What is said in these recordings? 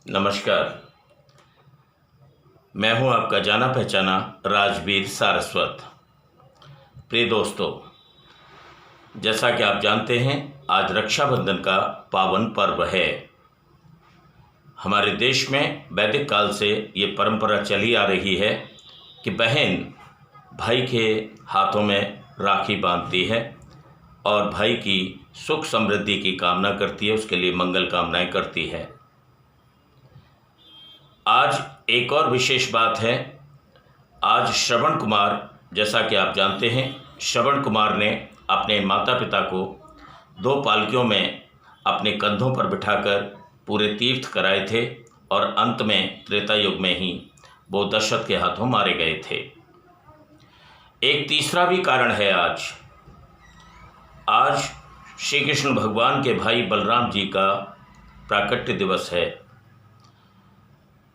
नमस्कार। मैं हूं आपका जाना पहचाना राजवीर सारस्वत। प्रिय दोस्तों, जैसा कि आप जानते हैं, आज रक्षाबंधन का पावन पर्व है। हमारे देश में वैदिक काल से ये परंपरा चली आ रही है कि बहन भाई के हाथों में राखी बांधती है और भाई की सुख समृद्धि की कामना करती है, उसके लिए मंगल कामनाएं करती है। आज एक और विशेष बात है। आज श्रवण कुमार, जैसा कि आप जानते हैं, श्रवण कुमार ने अपने माता पिता को 2 पालकियों में अपने कंधों पर बिठाकर पूरे तीर्थ कराए थे और अंत में त्रेता युग में ही वो दशरथ के हाथों मारे गए थे। एक तीसरा भी कारण है। आज श्री कृष्ण भगवान के भाई बलराम जी का प्राकट्य दिवस है।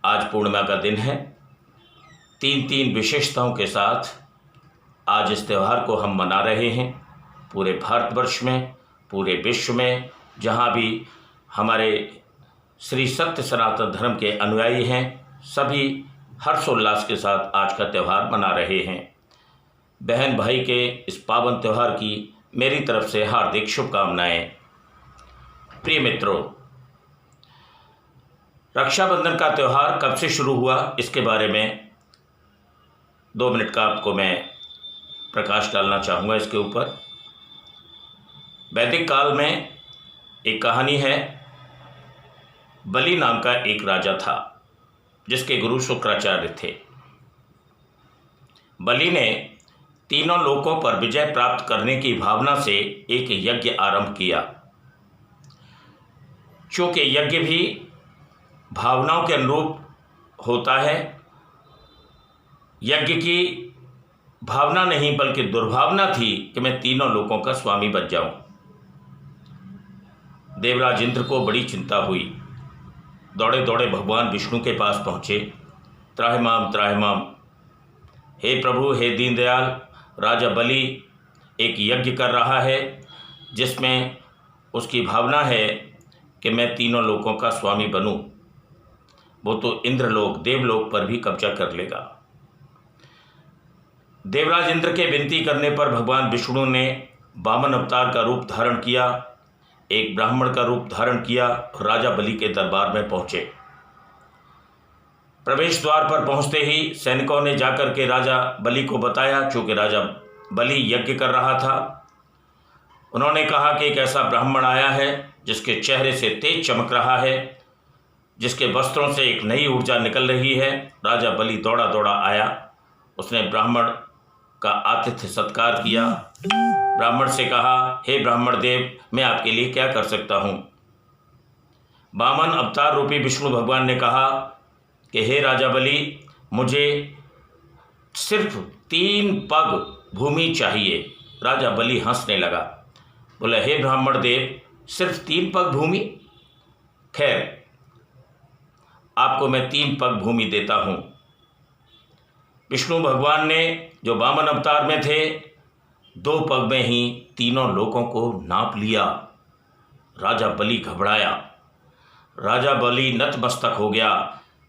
आज पूर्णिमा का दिन है। 3 विशेषताओं के साथ आज इस त्यौहार को हम मना रहे हैं। पूरे भारतवर्ष में, पूरे विश्व में, जहाँ भी हमारे श्री सत्य सनातन धर्म के अनुयायी हैं, सभी हर्षोल्लास के साथ आज का त्यौहार मना रहे हैं। बहन भाई के इस पावन त्यौहार की मेरी तरफ से हार्दिक शुभकामनाएं। प्रिय मित्रों, रक्षाबंधन का त्यौहार कब से शुरू हुआ, इसके बारे में 2 मिनट का आपको मैं प्रकाश डालना चाहूँगा इसके ऊपर। वैदिक काल में एक कहानी है। बलि नाम का एक राजा था जिसके गुरु शुक्राचार्य थे। बलि ने 3 लोकों पर विजय प्राप्त करने की भावना से एक यज्ञ आरंभ किया। चूँकि यज्ञ भी भावनाओं के अनुरूप होता है, यज्ञ की भावना नहीं बल्कि दुर्भावना थी कि मैं 3 लोकों का स्वामी बन जाऊं। देवराज इंद्र को बड़ी चिंता हुई। दौड़े दौड़े भगवान विष्णु के पास पहुँचे। त्राहिमाम त्राहिमाम, हे प्रभु, हे दीनदयाल, राजा बलि एक यज्ञ कर रहा है जिसमें उसकी भावना है कि मैं 3 लोकों का स्वामी बनूं। वो तो इंद्रलोक, देवलोक पर भी कब्जा कर लेगा। देवराज इंद्र के विनती करने पर भगवान विष्णु ने वामन अवतार का रूप धारण किया, एक ब्राह्मण का रूप धारण किया, राजा बलि के दरबार में पहुंचे। प्रवेश द्वार पर पहुंचते ही सैनिकों ने जाकर के राजा बलि को बताया। चूँकि राजा बलि यज्ञ कर रहा था, उन्होंने कहा कि एक ऐसा ब्राह्मण आया है जिसके चेहरे से तेज चमक रहा है, जिसके वस्त्रों से एक नई ऊर्जा निकल रही है। राजा बलि दौड़ा दौड़ा आया। उसने ब्राह्मण का आतिथ्य सत्कार किया। ब्राह्मण से कहा, हे ब्राह्मण देव, मैं आपके लिए क्या कर सकता हूँ। वामन अवतार रूपी विष्णु भगवान ने कहा कि हे राजा बलि, मुझे सिर्फ 3 पग भूमि चाहिए। राजा बलि हंसने लगा, बोला, हे ब्राह्मण देव, सिर्फ 3 पग भूमि? खैर, आपको मैं 3 पग भूमि देता हूँ। विष्णु भगवान ने, जो वामन अवतार में थे, 2 पग में ही 3 लोकों को नाप लिया। राजा बलि घबराया। राजा बलि नतमस्तक हो गया।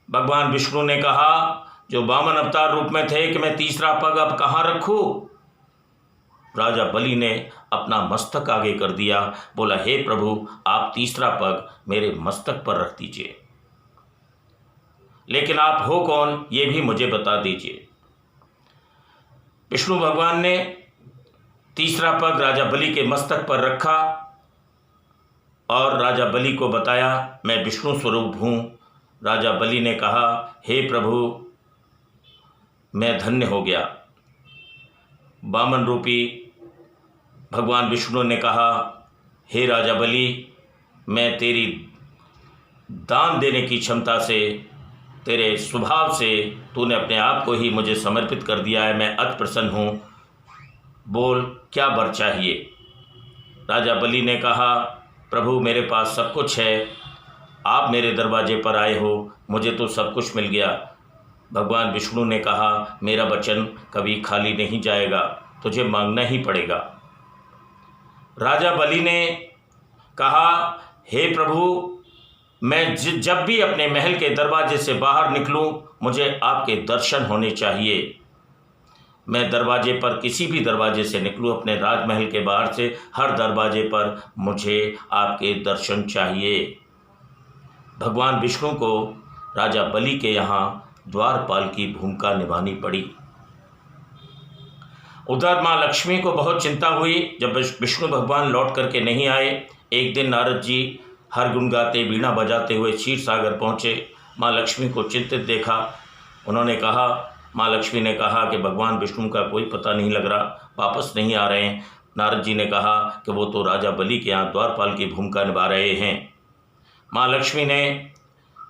भगवान विष्णु ने कहा, जो वामन अवतार रूप में थे, कि मैं तीसरा पग अब कहाँ रखूँ। राजा बलि ने अपना मस्तक आगे कर दिया, बोला, हे प्रभु, आप तीसरा पग मेरे मस्तक पर रख दीजिए। लेकिन आप हो कौन, ये भी मुझे बता दीजिए। विष्णु भगवान ने तीसरा पग राजा बलि के मस्तक पर रखा और राजा बलि को बताया, मैं विष्णु स्वरूप हूँ। राजा बलि ने कहा, हे प्रभु, मैं धन्य हो गया। वामन रूपी भगवान विष्णु ने कहा, हे राजा बलि, मैं तेरी दान देने की क्षमता से, तेरे स्वभाव से, तूने अपने आप को ही मुझे समर्पित कर दिया है। मैं अति प्रसन्न हूँ। बोल, क्या वर चाहिए। राजा बलि ने कहा, प्रभु, मेरे पास सब कुछ है। आप मेरे दरवाजे पर आए हो, मुझे तो सब कुछ मिल गया। भगवान विष्णु ने कहा, मेरा वचन कभी खाली नहीं जाएगा, तुझे मांगना ही पड़ेगा। राजा बलि ने कहा, हे प्रभु, मैं जब भी अपने महल के दरवाजे से बाहर निकलूं, मुझे आपके दर्शन होने चाहिए। मैं दरवाजे पर किसी भी दरवाजे से निकलूं, अपने राजमहल के बाहर से हर दरवाजे पर मुझे आपके दर्शन चाहिए। भगवान विष्णु को राजा बलि के यहाँ द्वारपाल की भूमिका निभानी पड़ी। उधर माँ लक्ष्मी को बहुत चिंता हुई जब विष्णु भगवान लौट करके नहीं आए। एक दिन नारद जी हर गुनगाते वीणा बजाते हुए क्षीर सागर पहुँचे। माँ लक्ष्मी को चिंतित देखा। उन्होंने कहा, माँ लक्ष्मी ने कहा कि भगवान विष्णु का कोई पता नहीं लग रहा, वापस नहीं आ रहे हैं। नारद जी ने कहा कि वो तो राजा बलि के यहाँ द्वारपाल की भूमिका निभा रहे हैं। माँ लक्ष्मी ने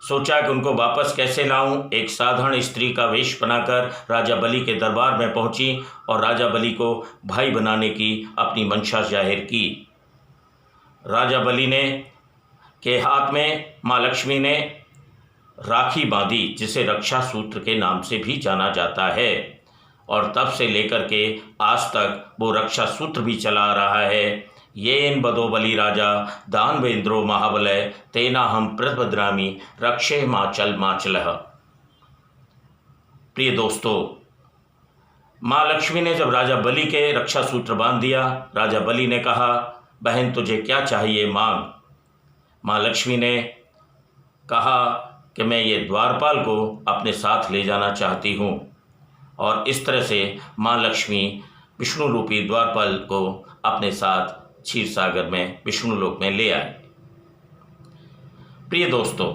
सोचा कि उनको वापस कैसे लाऊं। एक साधारण स्त्री का वेश बनाकर राजा बलि के दरबार में पहुंची और राजा बलि को भाई बनाने की अपनी मंशा जाहिर की। राजा बलि ने के हाथ में माँ लक्ष्मी ने राखी बांधी, जिसे रक्षा सूत्र के नाम से भी जाना जाता है, और तब से लेकर के आज तक वो रक्षा सूत्र भी चला आ रहा है। येन बदो बलि राजा दानवेंद्रो महाबलय तेना हम प्रबद्रामी रक्षे माचल माचलः। प्रिय दोस्तों, माँ लक्ष्मी ने जब राजा बलि के रक्षा सूत्र बांध दिया, राजा बलि ने कहा, बहन तुझे क्या चाहिए मांग। माँ लक्ष्मी ने कहा कि मैं ये द्वारपाल को अपने साथ ले जाना चाहती हूँ, और इस तरह से माँ लक्ष्मी विष्णु रूपी द्वारपाल को अपने साथ क्षीर सागर में विष्णु लोक में ले आए। प्रिय दोस्तों,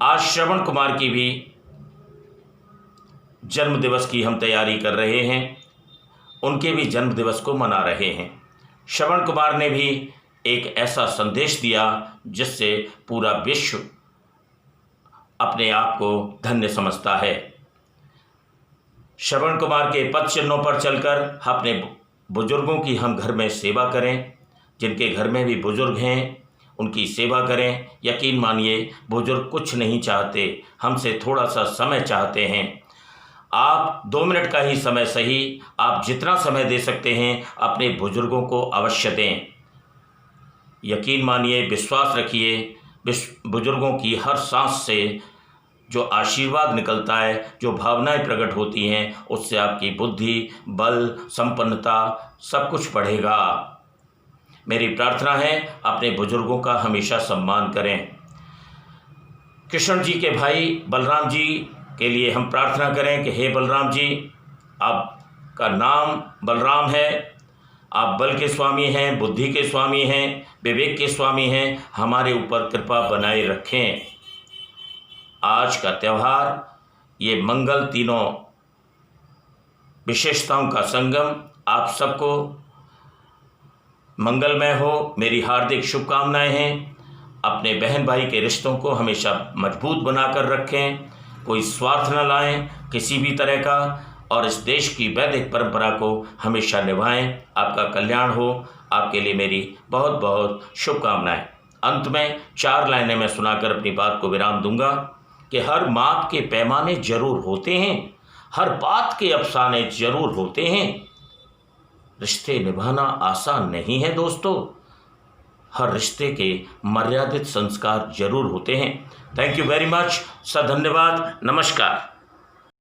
आज श्रवण कुमार की भी जन्म दिवस की हम तैयारी कर रहे हैं, उनके भी जन्म दिवस को मना रहे हैं। श्रवण कुमार ने भी एक ऐसा संदेश दिया जिससे पूरा विश्व अपने आप को धन्य समझता है। श्रवण कुमार के पद चिन्हों पर चलकर अपने बुजुर्गों की हम घर में सेवा करें। जिनके घर में भी बुजुर्ग हैं उनकी सेवा करें। यकीन मानिए, बुजुर्ग कुछ नहीं चाहते, हमसे थोड़ा सा समय चाहते हैं। आप 2 मिनट का ही समय सही, आप जितना समय दे सकते हैं अपने बुजुर्गों को अवश्य दें। यकीन मानिए, विश्वास रखिए, बुजुर्गों की हर सांस से जो आशीर्वाद निकलता है, जो भावनाएं प्रकट होती हैं, उससे आपकी बुद्धि, बल, संपन्नता सब कुछ बढ़ेगा। मेरी प्रार्थना है अपने बुजुर्गों का हमेशा सम्मान करें। कृष्ण जी के भाई बलराम जी के लिए हम प्रार्थना करें कि हे बलराम जी, आपका नाम बलराम है, आप बल के स्वामी हैं, बुद्धि के स्वामी हैं, विवेक के स्वामी हैं, हमारे ऊपर कृपा बनाए रखें। आज का त्यौहार, ये मंगल तीनों विशेषताओं का संगम आप सबको मंगलमय हो, मेरी हार्दिक शुभकामनाएं हैं। अपने बहन भाई के रिश्तों को हमेशा मजबूत बनाकर रखें, कोई स्वार्थ न लाएं किसी भी तरह का, और इस देश की वैदिक परंपरा को हमेशा निभाएं। आपका कल्याण हो, आपके लिए मेरी बहुत बहुत शुभकामनाएं। अंत में 4 लाइनें मैं सुनाकर अपनी बात को विराम दूंगा कि हर माप के पैमाने जरूर होते हैं, हर बात के अफसाने जरूर होते हैं, रिश्ते निभाना आसान नहीं है दोस्तों, हर रिश्ते के मर्यादित संस्कार जरूर होते हैं। Thank you very much sir, धन्यवाद, नमस्कार।